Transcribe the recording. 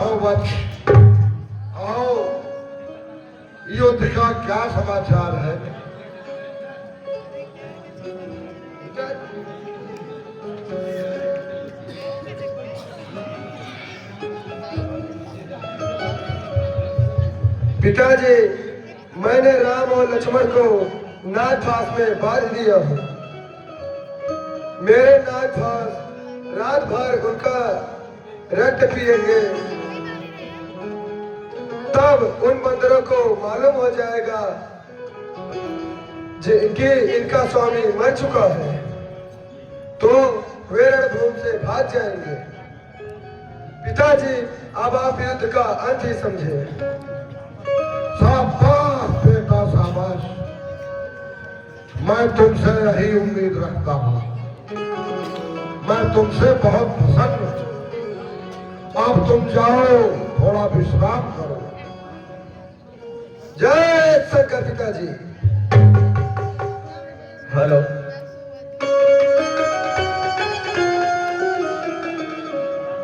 राघव वत्स, आओ, युद्ध का क्या समाचार है? पिताजी, मैंने राम और लक्ष्मण को नागपास में बांध दिया हूँ। मेरे नागपास रात भर उनका रक्त पिएंगे, तब उन बंदरों को मालूम हो जाएगा कि इनका स्वामी मर चुका है, तो वे रणभूमि से भाग जाएंगे। पिताजी, अब आप युद्ध का अंत ही समझे। शाबाश बेटा शाबाश, मैं तुमसे यही उम्मीद रखता हूँ। मैं तुमसे बहुत प्रसन्न हूँ। अब तुम जाओ, थोड़ा विश्राम करो। जय शंकर पिताजी। हेलो।